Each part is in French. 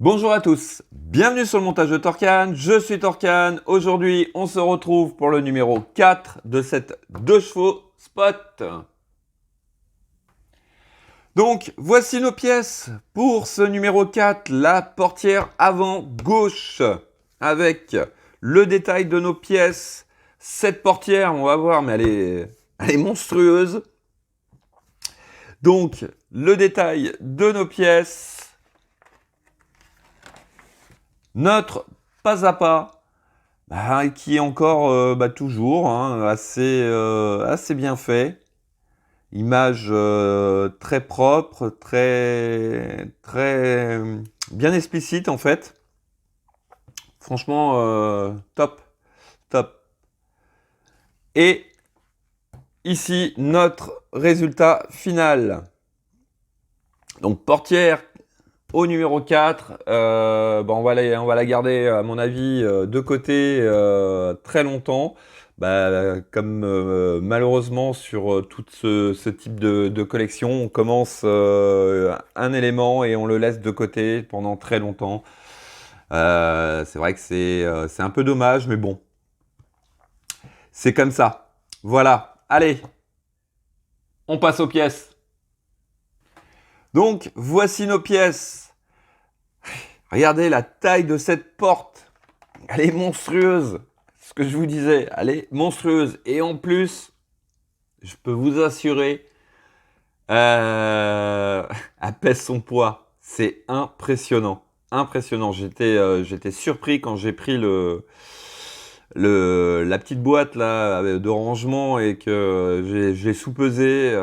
Bonjour à tous, bienvenue sur le montage de Torcan, je suis Torcan. Aujourd'hui, on se retrouve pour le numéro 4 de cette 2 chevaux spot. Donc, voici nos pièces pour ce numéro 4, la portière avant gauche, avec le détail de nos pièces. Cette portière, on va voir, mais elle est monstrueuse. Donc, le détail de nos pièces. Notre pas à pas, qui est encore toujours assez bien fait. Image très propre, très bien explicite en fait. Franchement, top. Et ici, notre résultat final. Donc, portière au numéro 4, on va la garder, à mon avis, de côté très longtemps. Comme malheureusement sur tout ce type de collection, on commence un élément et on le laisse de côté pendant très longtemps. C'est vrai que c'est un peu dommage, mais bon. C'est comme ça. Voilà. Allez, on passe aux pièces. Donc, voici nos pièces. Regardez la taille de cette porte. Elle est monstrueuse. Ce que je vous disais, elle est monstrueuse. Et en plus, je peux vous assurer, elle pèse son poids. C'est impressionnant. Impressionnant. J'étais surpris quand j'ai pris la petite boîte là, de rangement et que j'ai sous-pesé.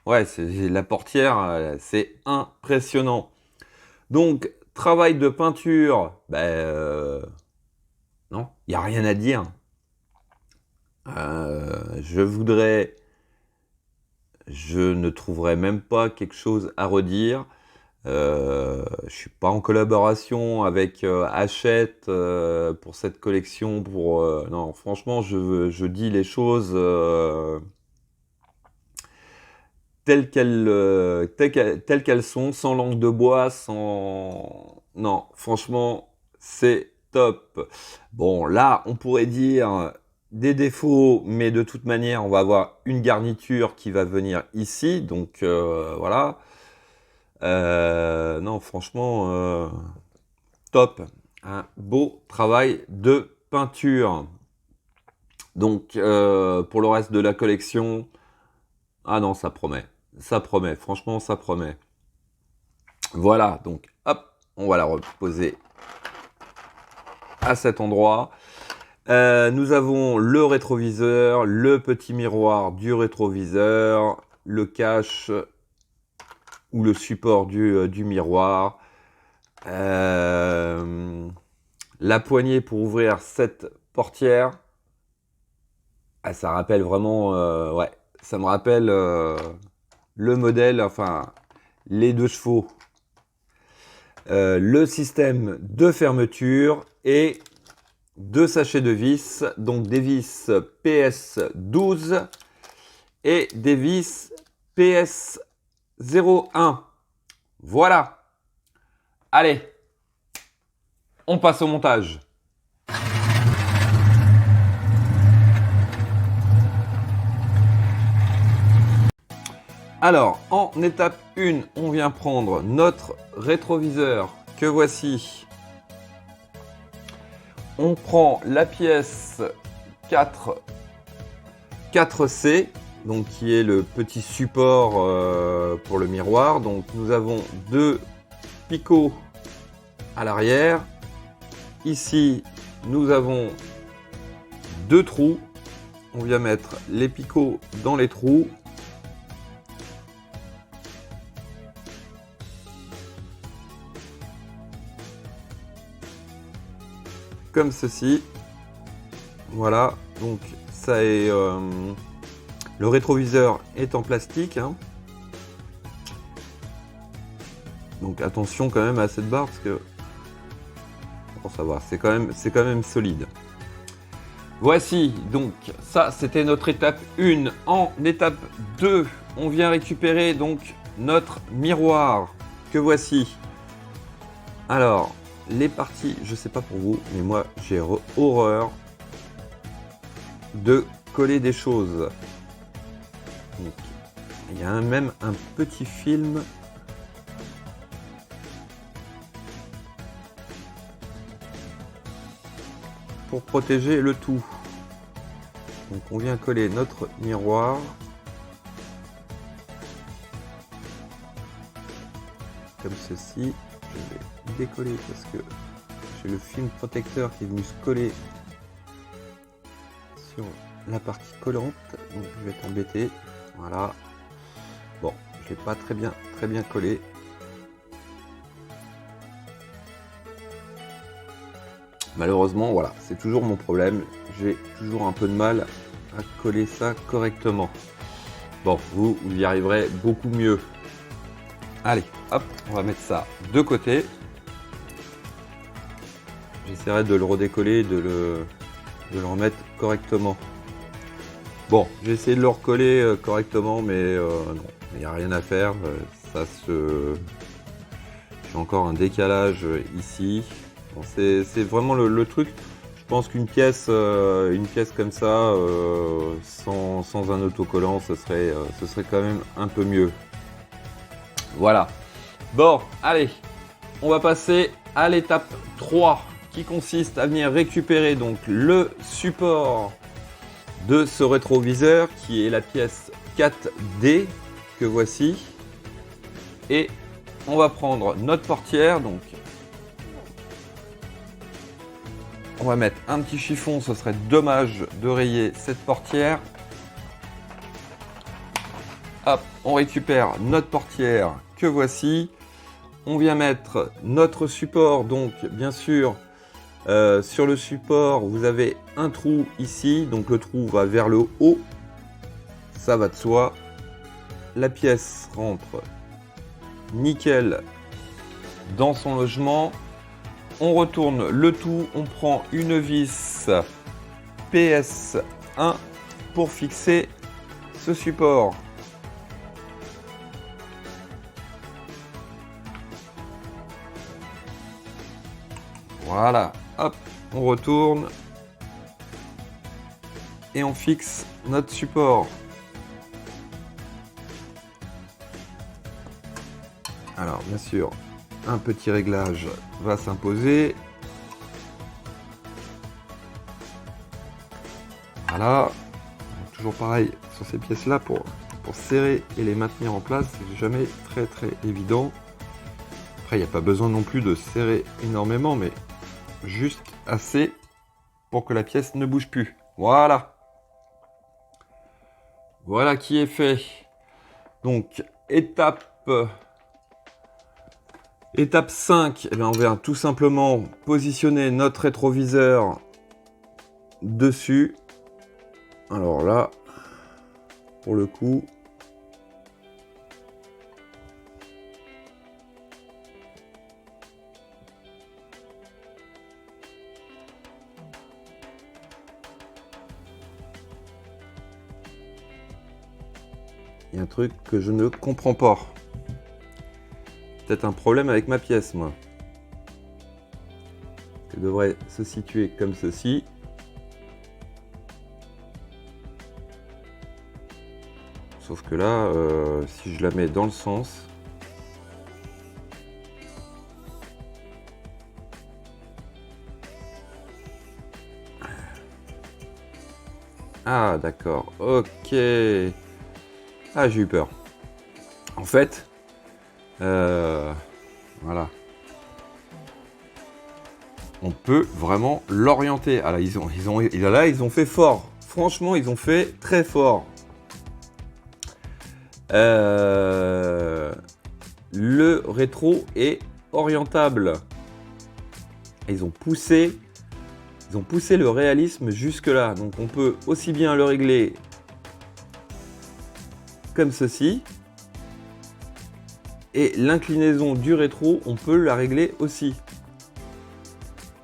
Ouais, la portière, c'est impressionnant. Donc, travail de peinture, non, il n'y a rien à dire. Je ne trouverai même pas quelque chose à redire. Je suis pas en collaboration avec Hachette pour cette collection. Non, franchement, je dis les choses telles qu'elles sont, sans langue de bois, sans... Non, franchement, c'est top. Bon, là, on pourrait dire des défauts, mais de toute manière, on va avoir une garniture qui va venir ici, donc voilà. Non, franchement, top. Un beau travail de peinture. Donc, pour le reste de la collection, ah non, ça promet. Ça promet, franchement, ça promet. Voilà, donc hop, on va la reposer à cet endroit. Nous avons le rétroviseur, le petit miroir du rétroviseur, le cache ou le support du miroir, la poignée pour ouvrir cette portière. Ah, ça rappelle vraiment, ouais, ça me rappelle le modèle, enfin les 2 chevaux. Le système de fermeture et 2 sachets de vis, donc des vis PS12 et des vis PS01. Voilà. Allez, on passe au montage. Alors, en étape 1, on vient prendre notre rétroviseur que voici. On prend la pièce 4C, donc qui est le petit support pour le miroir. Donc nous avons 2 picots à l'arrière. Ici, nous avons 2 trous. On vient mettre les picots dans les trous. Comme ceci. Voilà, donc ça est le rétroviseur est en plastique, hein. Donc attention quand même à cette barre parce que pour savoir, c'est quand même solide. Voici donc ça, c'était notre étape 1. En étape 2, on vient récupérer donc notre miroir que voici. Alors, les parties, je sais pas pour vous, mais moi j'ai horreur de coller des choses. Donc, il y a même un petit film. Pour protéger le tout. Donc on vient coller notre miroir. Comme ceci. Je vais décoller parce que j'ai le film protecteur qui est venu se coller sur la partie collante. Donc je vais être embêté. Voilà. Bon, je l'ai pas très bien collé. Malheureusement, voilà, c'est toujours mon problème. J'ai toujours un peu de mal à coller ça correctement. Bon, vous y arriverez beaucoup mieux. Allez, hop, on va mettre ça de côté. J'essaierai de le redécoller, de le remettre correctement. Bon, j'ai essayé de le recoller correctement, mais non, il n'y a rien à faire. J'ai encore un décalage ici. Bon, c'est vraiment le truc. Je pense qu'une pièce comme ça, sans un autocollant, ce serait quand même un peu mieux. Voilà. Bon, allez, on va passer à l'étape 3 qui consiste à venir récupérer donc le support de ce rétroviseur qui est la pièce 4D que voici. Et on va prendre notre portière, donc on va mettre un petit chiffon, ce serait dommage de rayer cette portière. Hop, on récupère notre portière que voici. On vient mettre notre support, donc bien sûr, sur le support, vous avez un trou ici, donc le trou va vers le haut, ça va de soi. La pièce rentre nickel dans son logement. On retourne le tout, on prend une vis PS1 pour fixer ce support. Voilà, hop, on retourne et on fixe notre support. Alors, bien sûr, un petit réglage va s'imposer. Voilà. Donc, toujours pareil sur ces pièces-là pour serrer et les maintenir en place, c'est jamais très évident. Après, il n'y a pas besoin non plus de serrer énormément, mais juste assez pour que la pièce ne bouge plus. Voilà. Voilà qui est fait. Donc, étape 5, eh bien, on vient tout simplement positionner notre rétroviseur dessus. Alors là, pour le coup, il y a un truc que je ne comprends pas. Peut-être un problème avec ma pièce, moi. Elle devrait se situer comme ceci. Sauf que là, si je la mets dans le sens... Ah, d'accord. Ok. Ah, j'ai eu peur. En fait, voilà. On peut vraiment l'orienter. Ah là, ils ont fait fort. Franchement, ils ont fait très fort. Le rétro est orientable. Ils ont poussé le réalisme jusque là. Donc on peut aussi bien le régler comme ceci. Et l'inclinaison du rétro, on peut la régler aussi.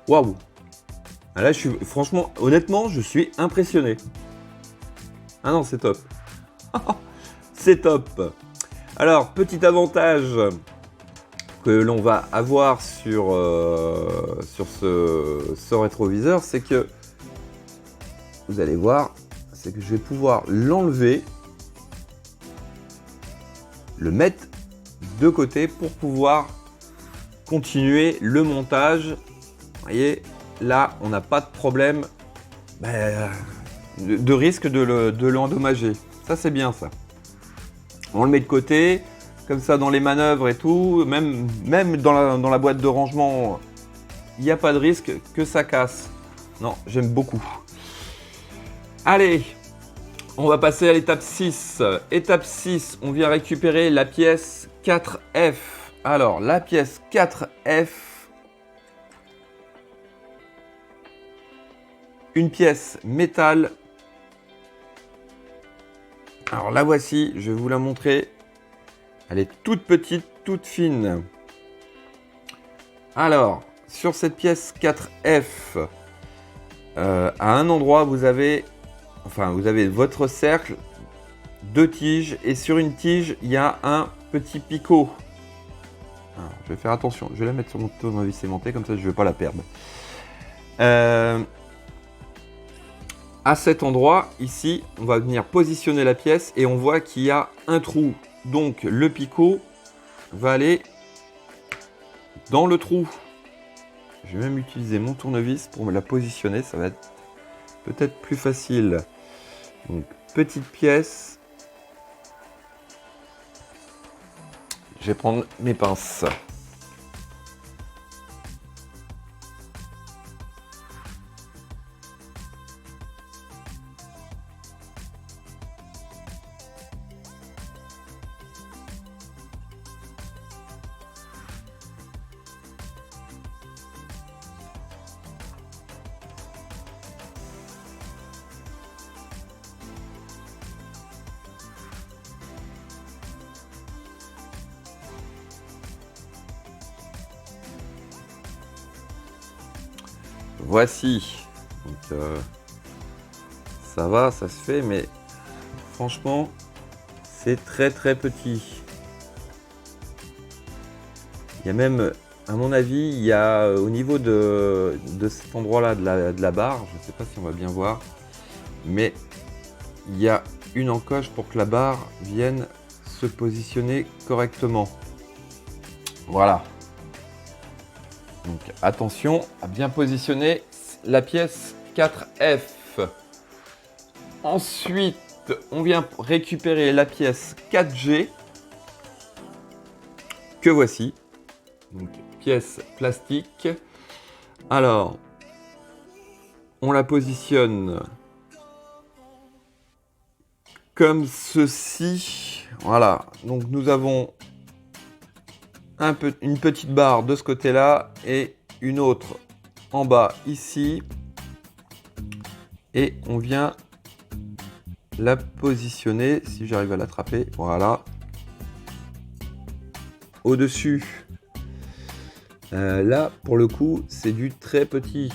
Waouh! Là, franchement, honnêtement, je suis impressionné. Ah non, c'est top. C'est top. Alors, petit avantage que l'on va avoir sur ce rétroviseur, c'est que vous allez voir, c'est que je vais pouvoir l'enlever, le mettre de côté pour pouvoir continuer le montage. Vous voyez, là, on n'a pas de problème de risque de l'endommager. Ça, c'est bien ça. On le met de côté, comme ça dans les manœuvres et tout, même dans la boîte de rangement, il n'y a pas de risque que ça casse. Non, j'aime beaucoup. Allez, on va passer à l'étape 6. Étape 6, on vient récupérer la pièce 4F. Alors, la pièce 4F, une pièce métal. Alors la voici, je vais vous la montrer. Elle est toute petite, toute fine. Alors, sur cette pièce 4F, à un endroit, vous avez votre cercle, 2 tiges, et sur une tige, il y a un petit picot. Alors, je vais faire attention, je vais la mettre sur mon tournevis aimanté, comme ça je ne vais pas la perdre. À cet endroit, ici, on va venir positionner la pièce et on voit qu'il y a un trou. Donc, le picot va aller dans le trou. Je vais même utiliser mon tournevis pour me la positionner, ça va être peut-être plus facile. Donc, petite pièce. Je vais prendre mes pinces. Voici. Donc, ça va, ça se fait, mais franchement, c'est très très petit. Il y a même, à mon avis, il y a au niveau de cet endroit-là de la barre, je ne sais pas si on va bien voir, mais il y a une encoche pour que la barre vienne se positionner correctement. Voilà. Donc attention à bien positionner la pièce 4F. Ensuite, on vient récupérer la pièce 4G que voici. Donc pièce plastique. Alors, on la positionne comme ceci. Voilà. Donc nous avons une petite barre de ce côté-là et une autre en bas ici. Et on vient la positionner, si j'arrive à l'attraper, voilà, au-dessus. Là, pour le coup, c'est du très petit.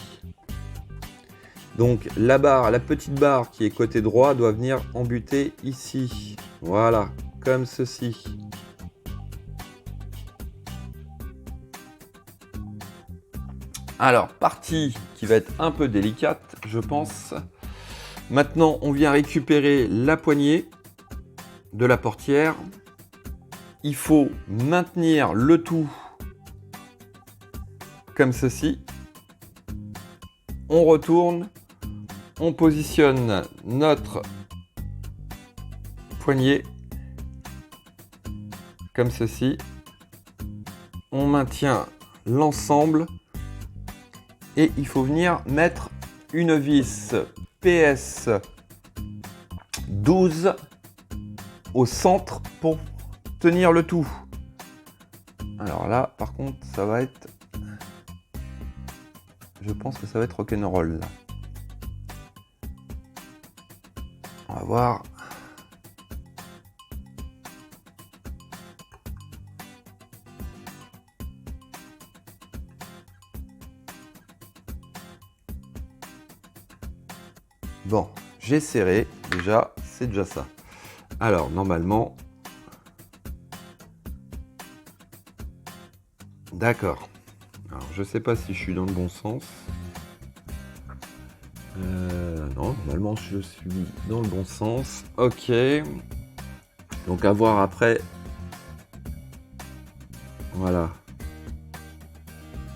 Donc la petite barre qui est côté droit doit venir embuter ici. Voilà, comme ceci. Alors, partie qui va être un peu délicate, je pense. Maintenant, on vient récupérer la poignée de la portière. Il faut maintenir le tout comme ceci. On retourne, on positionne notre poignée comme ceci. On maintient l'ensemble. Et il faut venir mettre une vis PS 12 au centre pour tenir le tout. Alors là, par contre, ça va être... Je pense que ça va être rock'n'roll. On va voir. Bon, j'ai serré, déjà, c'est déjà ça. Alors, normalement, D'accord. Alors, je sais pas si je suis dans le bon sens. Non, normalement, je suis dans le bon sens. Ok. Donc, à voir après. Voilà.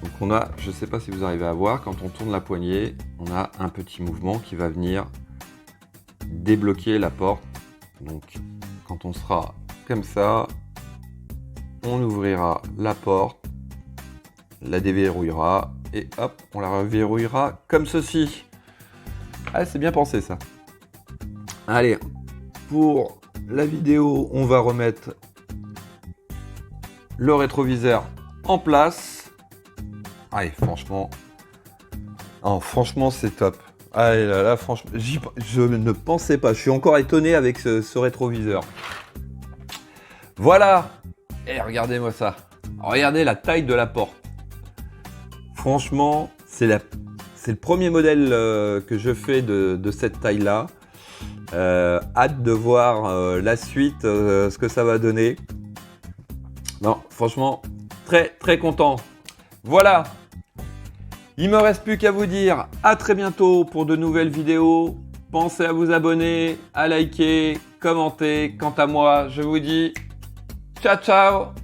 Donc, on a, je sais pas si vous arrivez à voir, quand on tourne la poignée, on a un petit mouvement qui va venir débloquer la porte. Donc, quand on sera comme ça, on ouvrira la porte, la déverrouillera et hop, on la reverrouillera comme ceci. Ah, c'est bien pensé ça. Allez, pour la vidéo, on va remettre le rétroviseur en place. Allez, franchement, oh, franchement, c'est top. Allez, là, franchement, je ne pensais pas. Je suis encore étonné avec ce rétroviseur. Voilà. Et regardez-moi ça. Regardez la taille de la porte. Franchement, c'est le premier modèle que je fais de cette taille-là. Hâte de voir la suite, ce que ça va donner. Non, franchement, très très content. Voilà. Il me reste plus qu'à vous dire à très bientôt pour de nouvelles vidéos. Pensez à vous abonner, à liker, commenter. Quant à moi, je vous dis ciao ciao.